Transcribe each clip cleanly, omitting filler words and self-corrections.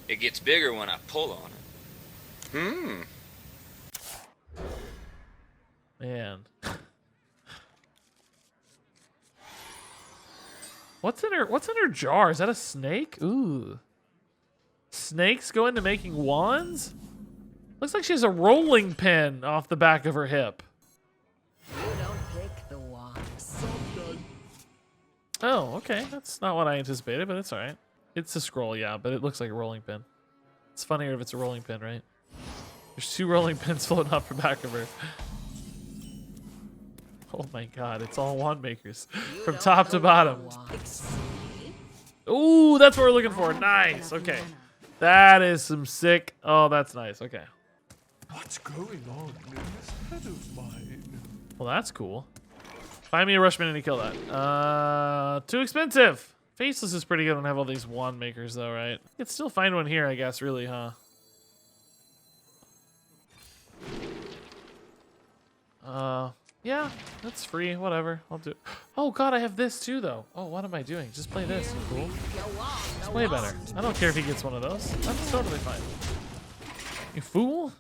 It gets bigger when I pull on it. Man. What's in her jar? Is that a snake? Ooh. Snakes go into making wands? Looks like she has a rolling pin off the back of her hip. You don't pick the wands. Oh, okay. That's not what I anticipated, but it's alright. It's a scroll, yeah, but it looks like a rolling pin. It's funnier if it's a rolling pin, right? There's 2 rolling pins floating off the back of her. Oh my god, it's all wand makers. From top to bottom. Ooh, that's what we're looking for. Nice. Okay. That is some sick. Oh, that's nice. Okay. What's going on in this head of mine? Well, that's cool. Find me a rush minion to kill that. Too expensive. Faceless is pretty good when I have all these wand makers, though, right? You can still find one here, I guess, really, huh? Yeah, that's free. Whatever. I'll do it. Oh, God, I have this, too, though. Oh, what am I doing? Just play this. Cool. It's way better. I don't care if he gets one of those. That's totally fine. You fool?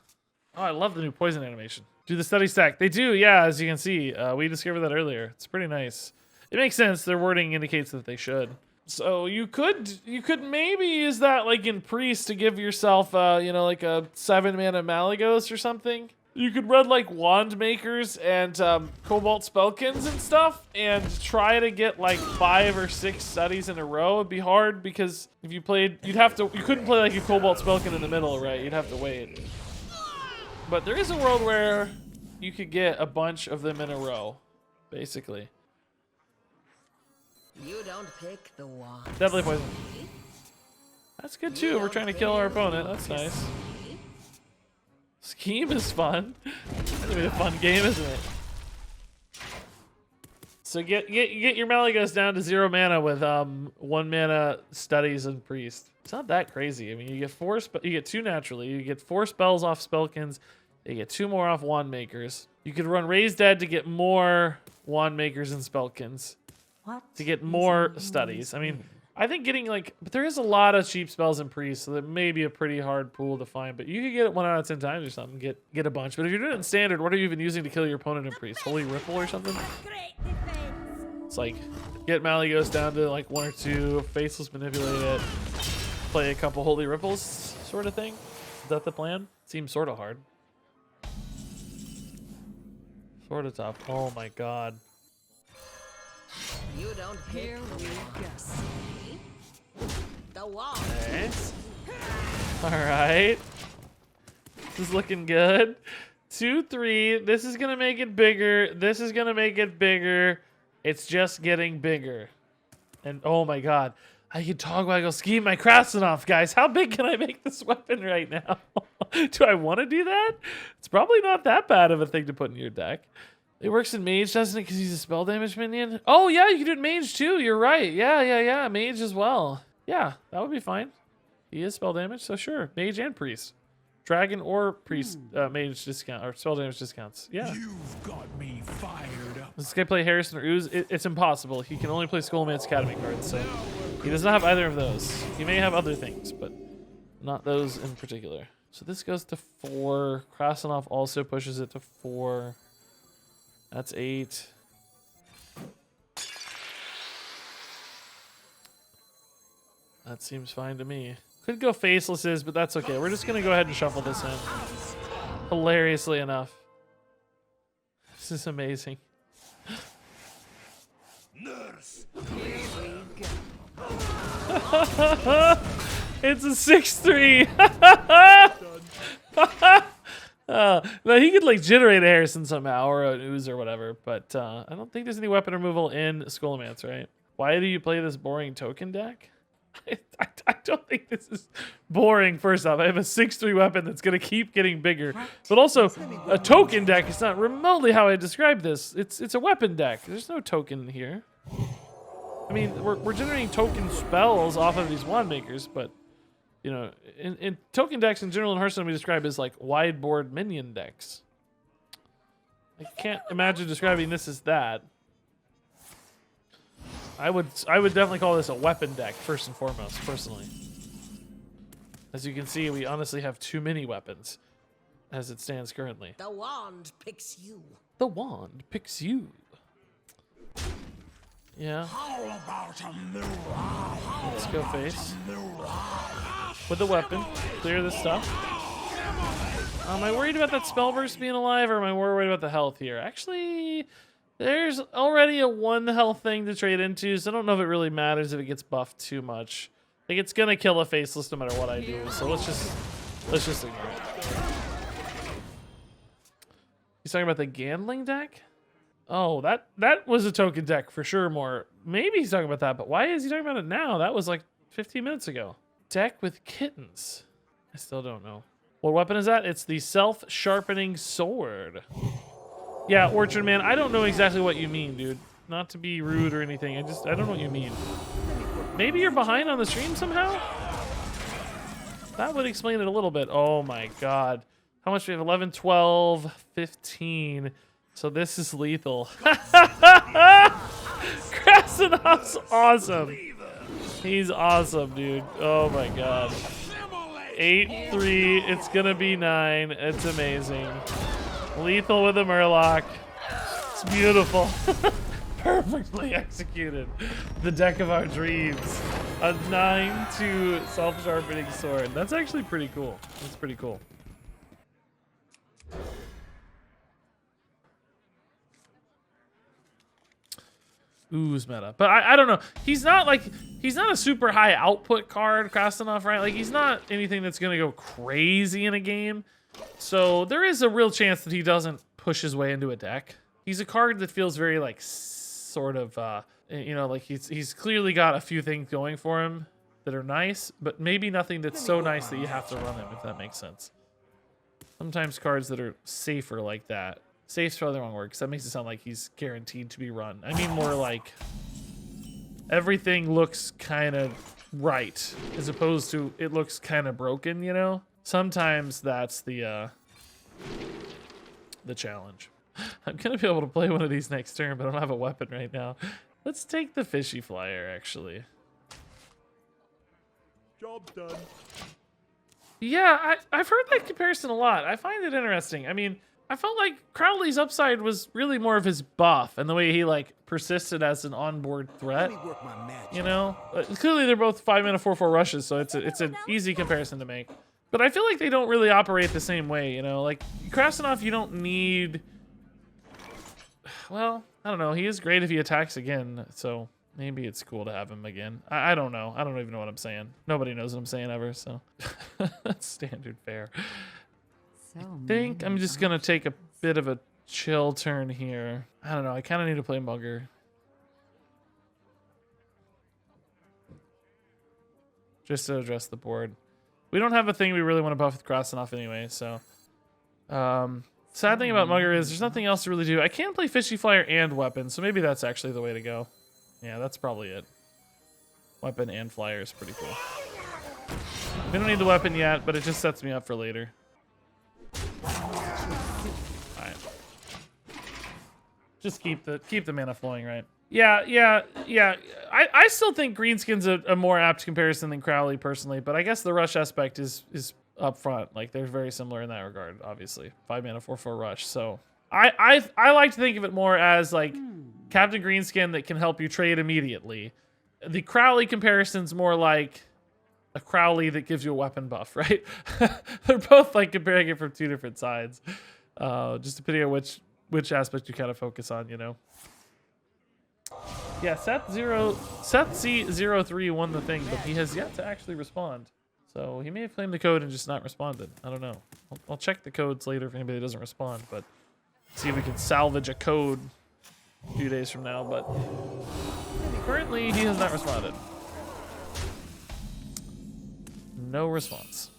Oh, I love the new poison animation. Do the study stack. They do, yeah, as you can see. We discovered that earlier. It's pretty nice. It makes sense. Their wording indicates that they should. So you could maybe use that like in Priest to give yourself, like a 7-mana Malagos or something. You could run like Wand Makers and Cobalt Spellkins and stuff and try to get like 5 or 6 studies in a row. It'd be hard because if you played, you couldn't play like a Cobalt Spellkin in the middle, right? You'd have to wait. But there is a world where you could get a bunch of them in a row, basically. You don't pick the wands. Deadly poison. That's good too. We're trying to kill our opponent. That's nice. Scheme is fun. It's gonna be a fun game, isn't it? So get your Malagos down to 0 mana with 1 mana studies and priest. It's not that crazy. I mean, you get 2 naturally. You get 4 spells off Spellkins. You get 2 more off Wand Makers. You could run Raise Dead to get more Wand Makers and Spellkins. To get more studies. I mean, I think getting but there is a lot of cheap spells in Priest, so that may be a pretty hard pool to find. But you could get it 1 out of 10 times or something. Get a bunch. But if you're doing it in Standard, what are you even using to kill your opponent in Priest? Holy Ripple or something? It's like get Malagos down to like 1 or 2, Faceless manipulate it, play a couple Holy Ripples, sort of thing. Is that the plan? Seems sort of hard. Sort of tough. Oh my god. You don't pick the wands. Okay. All right. This is looking good. 2, 3. This is gonna make it bigger. This is gonna make it bigger. It's just getting bigger. And oh my god, I can toggle scheme my Krastinov, guys. How big can I make this weapon right now? Do I want to do that? It's probably not that bad of a thing to put in your deck. It works in Mage, doesn't it? Because he's a spell damage minion. Oh yeah, you can do it in Mage too. You're right. Yeah. Mage as well. Yeah, that would be fine. He is spell damage, so sure. Mage and Priest. Dragon or Priest Mage discount or spell damage discounts. Yeah. You've got me fired up. Does this guy play Harrison or Ooze? It's impossible. He can only play Scholomance Academy cards, so he does not have either of those. He may have other things, but not those in particular. So this goes to 4. Krastinov also pushes it to 4. That's 8. That seems fine to me. Could go Facelesses, but that's okay. We're just going to go ahead and shuffle this in. Hilariously enough. This is amazing. Nurse. It's a 6-3. No, he could like generate a Harrison somehow or an Ooze or whatever, but I don't think there's any weapon removal in Scholomance, right? Why do you play this boring token deck? I don't think this is boring, first off. I have a 6-3 weapon that's going to keep getting bigger, but also a token deck is not remotely how I describe this. It's a weapon deck. There's no token here. I mean, we're generating token spells off of these wand makers, but you know, in token decks in general in Hearthstone we describe as like wide board minion decks. I can't imagine describing this as that. I would definitely call this a weapon deck first and foremost, personally. As you can see, we honestly have too many weapons as it stands currently. The wand picks you. The wand picks you. Yeah. Let's go face. With the weapon. Clear this stuff. Am I worried about that spell burst being alive, or am I more worried about the health here? Actually, there's already a 1 health thing to trade into, so I don't know if it really matters if it gets buffed too much. Like, it's gonna kill a faceless no matter what I do, so let's just ignore it. He's talking about the Gandling deck? Oh, that was a token deck for sure more. Maybe he's talking about that, but why is he talking about it now? That was like 15 minutes ago. Deck with kittens. I still don't know. What weapon is that? It's the Self-Sharpening Sword. Yeah, Orchard Man, I don't know exactly what you mean, dude. Not to be rude or anything. I don't know what you mean. Maybe you're behind on the stream somehow? That would explain it a little bit. Oh my god. How much do we have? 11, 12, 15. So this is lethal. Krastinov's awesome. He's awesome, dude. Oh my god. 8, 3. It's gonna be 9. It's amazing. Lethal with a Murloc. It's beautiful. Perfectly executed. The deck of our dreams. A 9/2 Self-Sharpening Sword. That's actually pretty cool. That's pretty cool. Ooze meta. But I don't know. He's not a super high output card, Krastinov, right? Like, he's not anything that's gonna go crazy in a game. So there is a real chance that he doesn't push his way into a deck. He's a card that feels very like sort of you know, like he's clearly got a few things going for him that are nice, but maybe nothing that's so nice that you have to run him, if that makes sense. Sometimes cards that are safer like that. Safe's probably the wrong word, because that makes it sound like he's guaranteed to be run. I mean more like everything looks kind of right, as opposed to it looks kind of broken, you know? Sometimes that's the challenge. I'm gonna be able to play one of these next turn, but I don't have a weapon right now. Let's take the fishy flyer, actually. Job done. Yeah, I've heard that comparison a lot. I find it interesting. I mean, I felt like Crowley's upside was really more of his buff and the way he like persisted as an onboard threat. You know, clearly they're both 5-mana 4/4 rushes, so it's an easy comparison to make. But I feel like they don't really operate the same way. You know, like Krastinov, you don't need. Well, I don't know. He is great if he attacks again, so maybe it's cool to have him again. I don't know. I don't even know what I'm saying. Nobody knows what I'm saying ever, so that's standard fare. I think I'm just gonna take a bit of a chill turn here. I don't know. I kind of need to play Mugger. Just to address the board. We don't have a thing we really want to buff with Krastinov anyway, so. Sad thing about Mugger is there's nothing else to really do. I can play Fishy Flyer and Weapon, so maybe that's actually the way to go. Yeah, that's probably it. Weapon and Flyer is pretty cool. We don't need the weapon yet, but it just sets me up for later. Alright. Just keep the mana flowing, right? Yeah. I still think Greenskin's a more apt comparison than Crowley personally, but I guess the rush aspect is up front. Like, they're very similar in that regard, obviously. 5-mana 4/4 rush. So I like to think of it more as like Captain Greenskin that can help you trade immediately. The Crowley comparison's more like a Crowley that gives you a weapon buff, right? They're both like comparing it from two different sides. Just depending on which aspect you kind of focus on, you know. Yeah, Seth C03 won the thing, but he has yet to actually respond. So he may have claimed the code and just not responded. I don't know. I'll check the codes later if anybody doesn't respond, but see if we can salvage a code a few days from now. But currently, he has not responded. No response.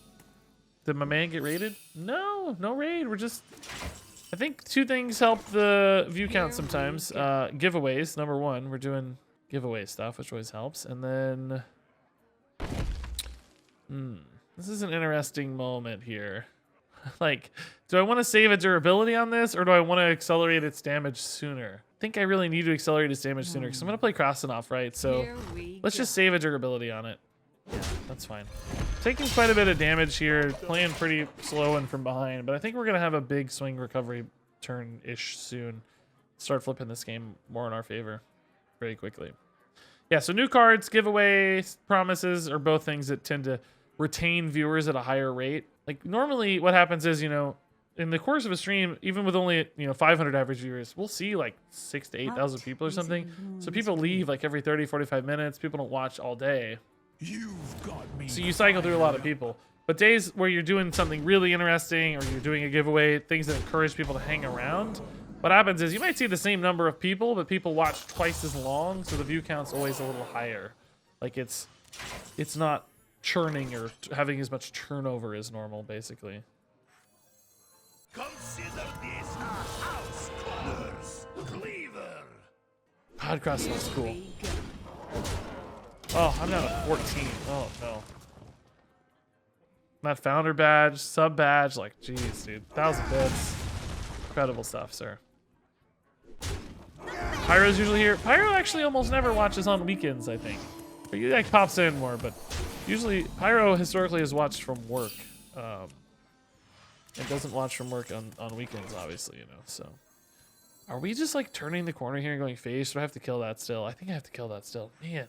Did my man get raided? No raid. We're just... I think two things help the view count sometimes. Giveaways, number one. We're doing giveaway stuff, which always helps. And then... this is an interesting moment here. Like, do I want to save a durability on this, or do I want to accelerate its damage sooner? I think I really need to accelerate its damage sooner, because I'm going to play Krastinov, right? So let's just save a durability on it. Yeah, That's fine. Taking quite a bit of damage here, playing pretty slow and from behind, but I think we're going to have a big swing recovery turn-ish soon. Start flipping this game more in our favor very quickly. Yeah, so new cards, giveaways, promises are both things that tend to retain viewers at a higher rate. Like normally what happens is, you know, in the course of a stream, even with only, you know, 500 average viewers, we'll see like 6,000 to 8,000 people or something. So people leave like every 30, 45 minutes. People don't watch all day. You've got me. So you cycle through a lot of people. But days where you're doing something really interesting or you're doing a giveaway, things that encourage people to hang around, what happens is you might see the same number of people, but people watch twice as long, so the view count's always a little higher. Like it's not churning or having as much turnover as normal, basically. Consider this a house corners cleaver. Podcross looks cool. Oh, I'm down to 14. Oh no. That founder badge, sub badge, like jeez, dude. 1,000 bits. Incredible stuff, sir. Pyro's usually here. Pyro actually almost never watches on weekends, I think. He like pops in more, but usually Pyro historically has watched from work. And doesn't watch from work on weekends, obviously, you know, so. Are we just like turning the corner here and going face? Do I have to kill that still? I think I have to kill that still. Man.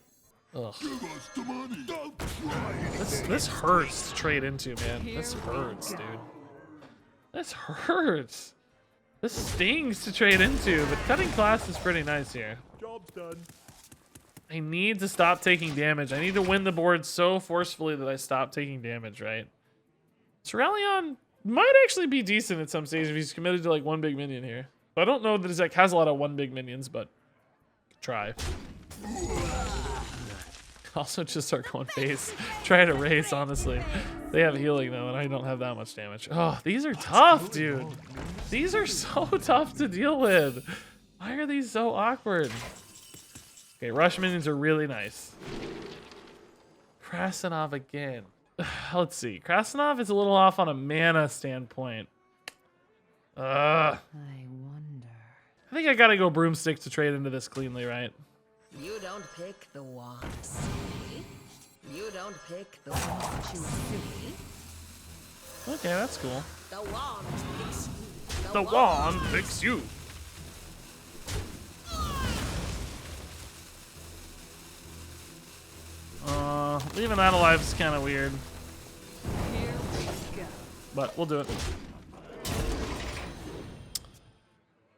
Ugh. Give us the money. Don't try it. This hurts to trade into, man. This hurts, dude. This hurts. This stings to trade into, but cutting class is pretty nice here. Job's done. I need to stop taking damage. I need to win the board so forcefully that I stop taking damage, right? Cerealion might actually be decent at some stage if he's committed to like one big minion here. But I don't know that his deck has a lot of one big minions, but try. Also just start going face. Try to race, honestly. They have healing though, and I don't have that much damage. Oh, these are tough, dude. These are so tough to deal with. Why are these so awkward? Okay, rush minions are really nice. Krastinov again. Let's see. Krastinov is a little off on a mana standpoint. I wonder. I think I gotta go broomstick to trade into this cleanly, right? You don't pick the wands. You don't pick the wands, you see? Okay, that's cool. The wand picks you. The wand picks you. Leaving that alive is kind of weird. Here we go. But we'll do it.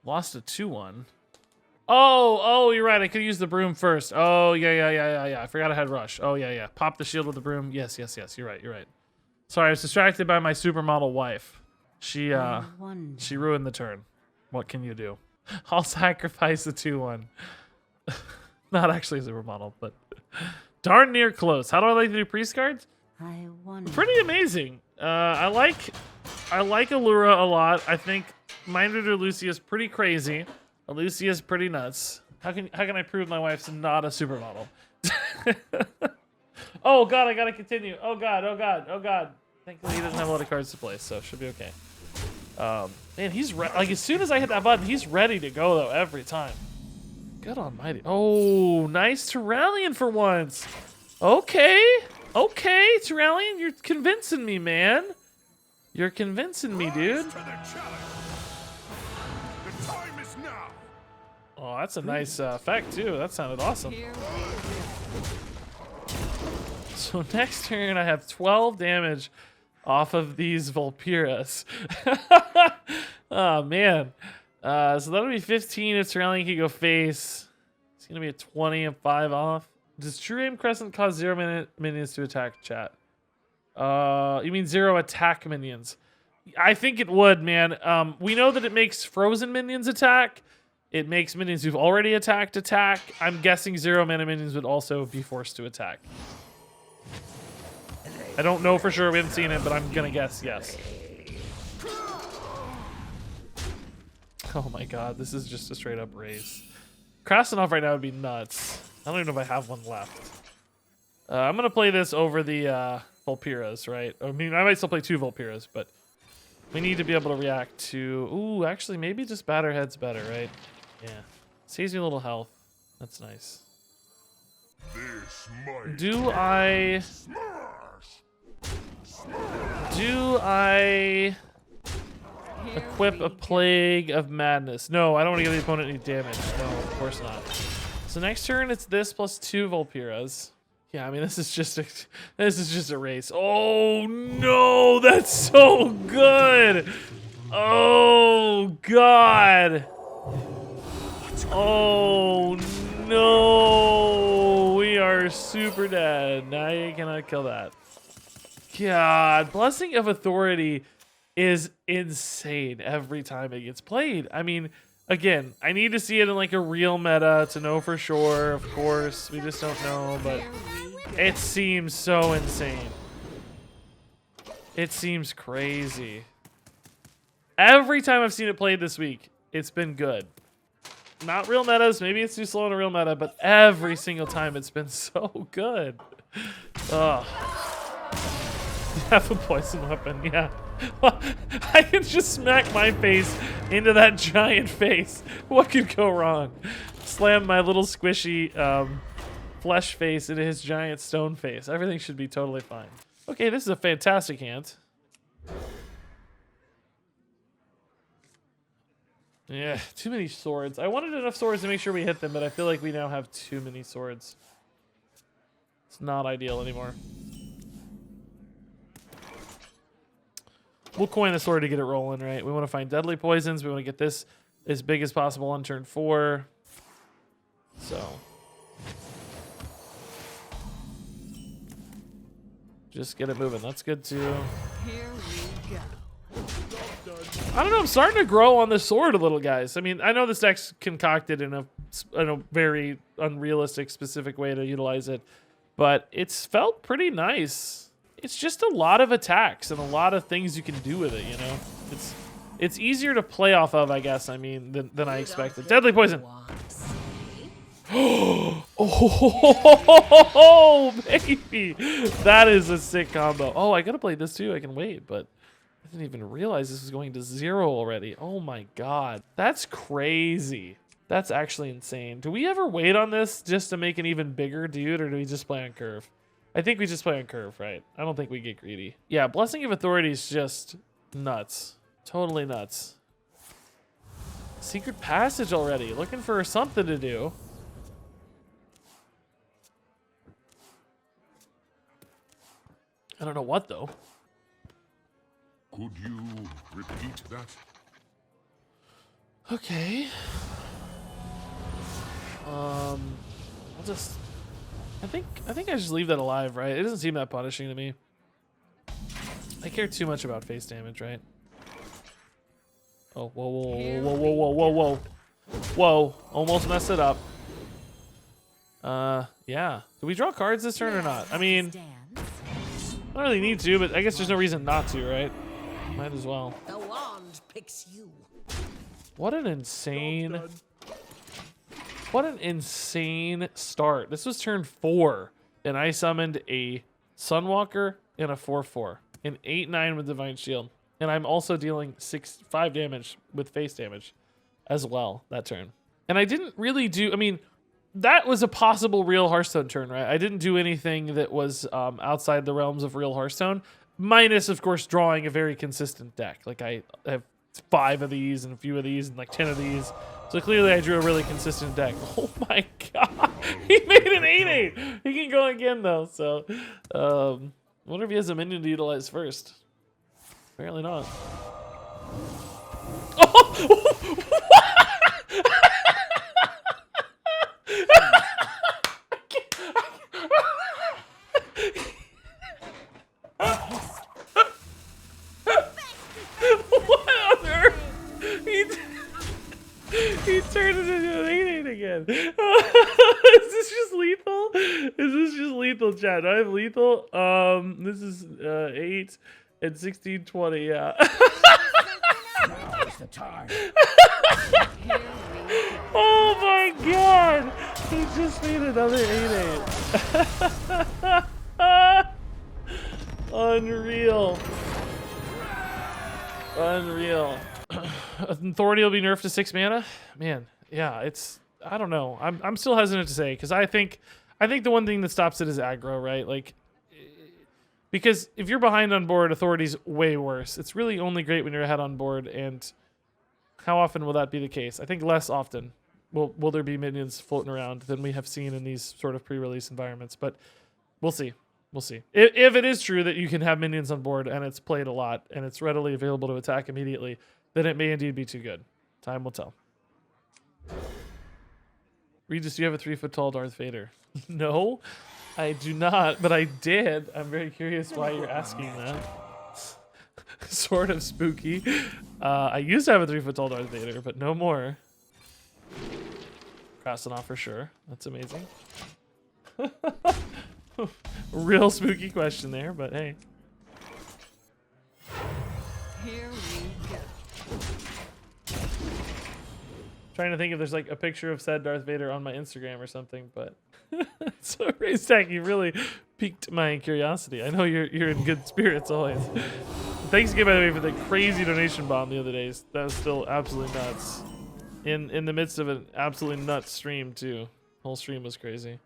Lost a 2-1. Oh, you're right. I could use the broom first. Oh, yeah. I forgot I had rush. Oh, yeah. Pop the shield with the broom. Yes. You're right. Sorry, I was distracted by my supermodel wife. She ruined the turn. What can you do? I'll sacrifice the 2-1. Not actually a supermodel, but darn near close. How do I like to do priest cards? I wonder. Pretty amazing. I like Allura a lot. I think Minded or Lucia is pretty crazy. Lucia is pretty nuts. How can I prove my wife's not a supermodel? Oh god, I gotta continue. Oh god. Thankfully he doesn't have a lot of cards to play, so should be okay. Man, he's like as soon as I hit that button, he's ready to go though every time. Good almighty. Oh, nice Terralion for once. Okay, Terralion, you're convincing me, man. You're convincing me, dude. The time is now. Oh, that's a nice effect too. That sounded awesome. Here we go. So next turn, I have 12 damage off of these Vulpiras. Oh man. So that'll be 15 if Terralion can go face. It's gonna be a 20 and 5 off. Does True Aim Crescent cause 0 minions to attack, chat? You mean 0 attack minions? I think it would, man. We know that it makes frozen minions attack. It makes minions who've already attacked attack. I'm guessing 0 mana minions would also be forced to attack. I don't know for sure. We haven't seen it, but I'm gonna guess yes. Oh my god, this is just a straight up race. Krastinov right now would be nuts. I don't even know if I have one left. I'm gonna play this over the Vulpiras, right? I mean, I might still play 2 Vulpiras, but we need to be able to react to... Ooh, actually, maybe just Batterhead's better, right? Yeah. Saves me a little health. That's nice. This might Do I equip a Plague of Madness? No, I don't want to give the opponent any damage. No, of course not. So next turn it's this plus 2 Vulpiras. Yeah, I mean this is just a race. Oh no, that's so good. Oh god. Oh no, we are super dead. Now you cannot kill that. God, Blessing of Authority is insane every time it gets played. I mean, again, I need to see it in like a real meta to know for sure. Of course, we just don't know, but it seems so insane. It seems crazy. Every time I've seen it played this week, it's been good. Not real metas, maybe it's too slow in a real meta, but every single time it's been so good. Ugh. Have a poison weapon, yeah. I can just smack my face into that giant face. What could go wrong? Slam my little squishy flesh face into his giant stone face. Everything should be totally fine. Okay, this is a fantastic hand. Yeah, too many swords. I wanted enough swords to make sure we hit them, but I feel like we now have too many swords. It's not ideal anymore. We'll coin the sword to get it rolling, right? We want to find deadly poisons. We want to get this as big as possible on turn 4. So. Just get it moving. That's good too. Here we go. I don't know. I'm starting to grow on the sword a little, guys. I mean, I know this deck's concocted in a very unrealistic, specific way to utilize it, but it's felt pretty nice. It's just a lot of attacks and a lot of things you can do with it, you know? It's easier to play off of, I guess, I mean, than I expected. Deadly poison! Oh, baby! That is a sick combo. Oh, I gotta play this too. I can wait, but I didn't even realize this was going to 0 already. Oh my god. That's crazy. That's actually insane. Do we ever wait on this just to make an even bigger dude, or do we just play on curve? I think we just play on curve, right? I don't think we get greedy. Yeah, Blessing of Authority is just nuts. Totally nuts. Secret Passage already. Looking for something to do. I don't know what, though. Could you repeat that? Okay. I'll just... I think I just leave that alive, right? It doesn't seem that punishing to me. I care too much about face damage, right? Oh, whoa, whoa, whoa, whoa, whoa, whoa, whoa, whoa. Whoa, almost messed it up. Yeah. Do we draw cards this turn or not? I mean, I don't really need to, but I guess there's no reason not to, right? Might as well. The wand picks you. What an insane... What an insane start. This was turn 4, and I summoned a Sunwalker and a 4/4, an 8/9 with Divine Shield. And I'm also dealing 5 damage with face damage as well that turn. And I didn't really do, I mean, that was a possible real Hearthstone turn, right? I didn't do anything that was outside the realms of real Hearthstone, minus, of course, drawing a very consistent deck. Like, I have 5 of these and a few of these and like 10 of these. So clearly I drew a really consistent deck. Oh my god. He made an 8/8. He can go again though. So wonder if he has a minion to utilize first. Apparently not. Oh! What on earth? He turned it into an 8/8 again. Is this just lethal? Is this just lethal, chat? Do I have lethal? This is 8 and 16, 20, yeah. The time. Oh my god! He just made another 8/8. Unreal. Unreal. Authority will be nerfed to 6 mana? Man, yeah, it's... I don't know. I'm still hesitant to say, because I think I think the one thing that stops it is aggro, right? Like, because if you're behind on board, authority's way worse. It's really only great when you're ahead on board, and how often will that be the case? I think less often will there be minions floating around than we have seen in these sort of pre-release environments, but we'll see. We'll see. If it is true that you can have minions on board and it's played a lot and it's readily available to attack immediately, then it may indeed be too good. Time will tell. Regis, do you have a 3 foot tall Darth Vader? No, I do not, but I did. I'm very curious why you're asking that. Sort of spooky. I used to have a 3 foot tall Darth Vader, but no more. Krastinov for sure. That's amazing. Real spooky question there, but hey. Here we go. Trying to think if there's like a picture of said Darth Vader on my Instagram or something, but so Raystack, you really piqued my curiosity. I know you're in good spirits always. Thanks again, by the way, for the crazy donation bomb the other day. That was still absolutely nuts. In the midst of an absolutely nuts stream too. Whole stream was crazy.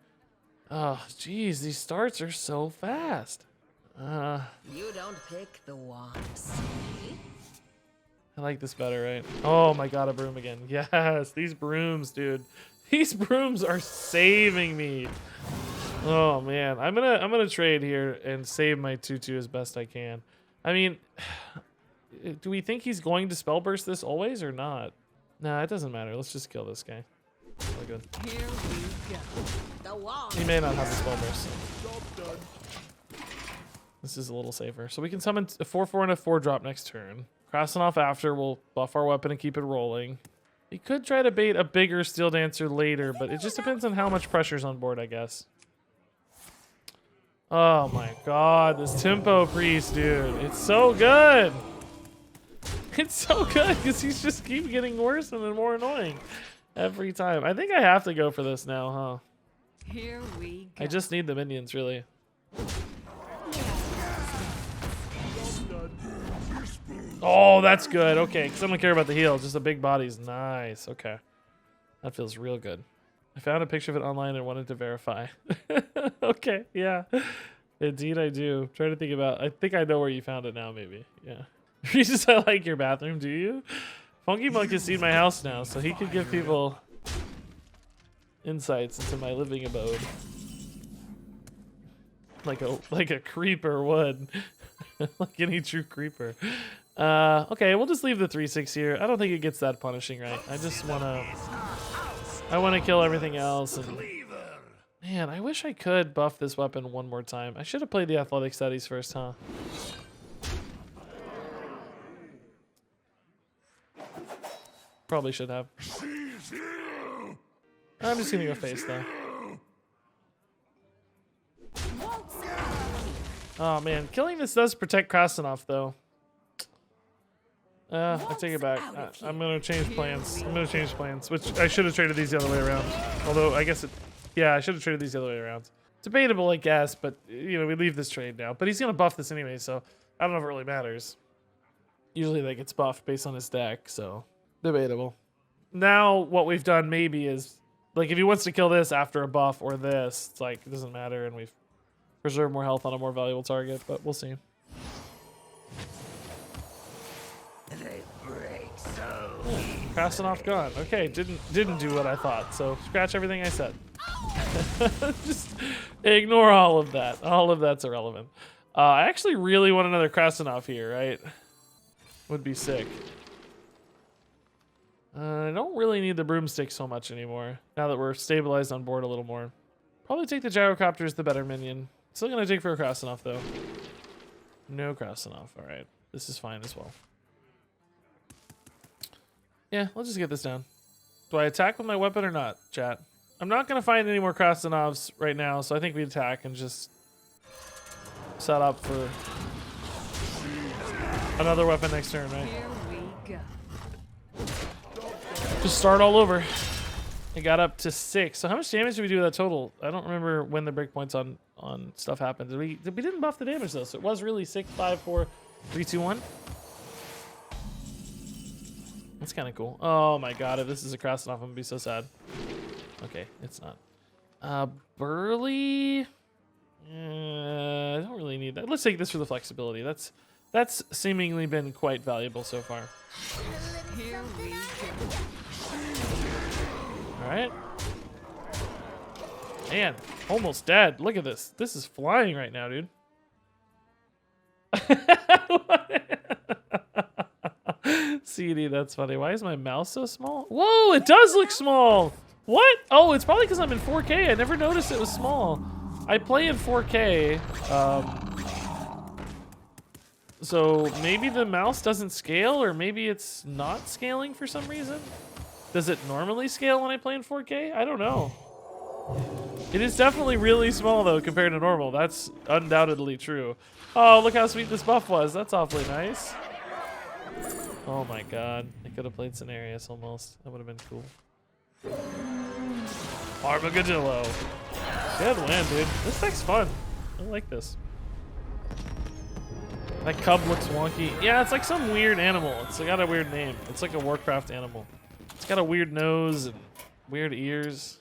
Oh, geez, these starts are so fast. You don't pick the ones. I like this better, right? Oh my god, a broom again. Yes, these brooms, dude. These brooms are saving me. Oh man, I'm gonna trade here and save my 2/2 as best I can. I mean, do we think he's going to spell burst this always or not? Nah, it doesn't matter. Let's just kill this guy. All good. Here we go. The wand. He may not have the spell burst. This is a little safer. So we can summon a 4/4 and a 4-drop next turn. Krastinov after will buff our weapon and keep it rolling. We could try to bait a bigger Steel Dancer later, but it just depends on how much pressure's on board, I guess. Oh my god, this Tempo Priest, dude. It's so good. It's so good because he's just keep getting worse and then more annoying every time. I think I have to go for this now, huh? Here we go. I just need the minions, really. Oh, that's good. Okay, because I don't care about the heal. Just the big body's nice. Okay. That feels real good. I found a picture of it online and wanted to verify. Okay, yeah. Indeed, I do. Trying to think about... I think I know where you found it now, maybe. Yeah. Regis, I like your bathroom, do you? Funky Monk has seen my house now, so he could give people insights into my living abode. Like a creeper would. Like any true creeper. Okay, we'll just leave the 3/6 here. I don't think it gets that punishing, right? I wanna kill everything else. And man, I wish I could buff this weapon one more time. I should have played the athletic studies first, huh? Probably should have. I'm just gonna go face though. Oh man, killing this does protect Krastinov though. I take it back. I'm gonna change plans. Which I should have traded these the other way around. Although I guess yeah, I should have traded these the other way around. Debatable, I guess, but you know, we leave this trade now. But he's gonna buff this anyway, so I don't know if it really matters. Usually that gets buffed based on his deck, so debatable. Now what we've done maybe is like if he wants to kill this after a buff or this, it's like it doesn't matter, and we've preserved more health on a more valuable target, but we'll see. Krastinov gone. Okay, didn't do what I thought, so scratch everything I said. Just ignore all of that. All of that's irrelevant. I actually really want another Krastinov here, right? Would be sick. I don't really need the broomstick so much anymore, now that we're stabilized on board a little more. Probably take the gyrocopter as the better minion. Still gonna dig for a Krastinov though. No Krastinov, alright. This is fine as well. Yeah, let's just get this down. Do I attack with my weapon or not, chat? I'm not going to find any more Krastinovs right now, so I think we attack and just set up for another weapon next turn, right? Here we go. Just start all over. It got up to 6. So how much damage did we do that total? I don't remember when the breakpoints on stuff happened. We didn't buff the damage though, so it was really 6, 5, 4, 3, 2, 1. That's kind of cool. Oh my god, if this is a Krastinov, I'm gonna be so sad. Okay, it's not. Burly. I don't really need that. Let's take this for the flexibility. That's seemingly been quite valuable so far. All right. Man, almost dead. Look at this. This is flying right now, dude. CD, that's funny. Why is my mouse so small? Whoa, it does look small. What? Oh, it's probably because I'm in 4K. I never noticed it was small. I play in 4K. So maybe the mouse doesn't scale, or maybe it's not scaling for some reason. Does it normally scale when I play in 4K? I don't know. It is definitely really small, though, compared to normal. That's undoubtedly true. Oh, look how sweet this buff was. That's awfully nice. Oh my god. I could have played Cenarius almost. That would have been cool. Armagadillo. Good win, dude. This deck's fun. I like this. That cub looks wonky. Yeah, it's like some weird animal. It's got a weird name. It's like a Warcraft animal. It's got a weird nose and weird ears.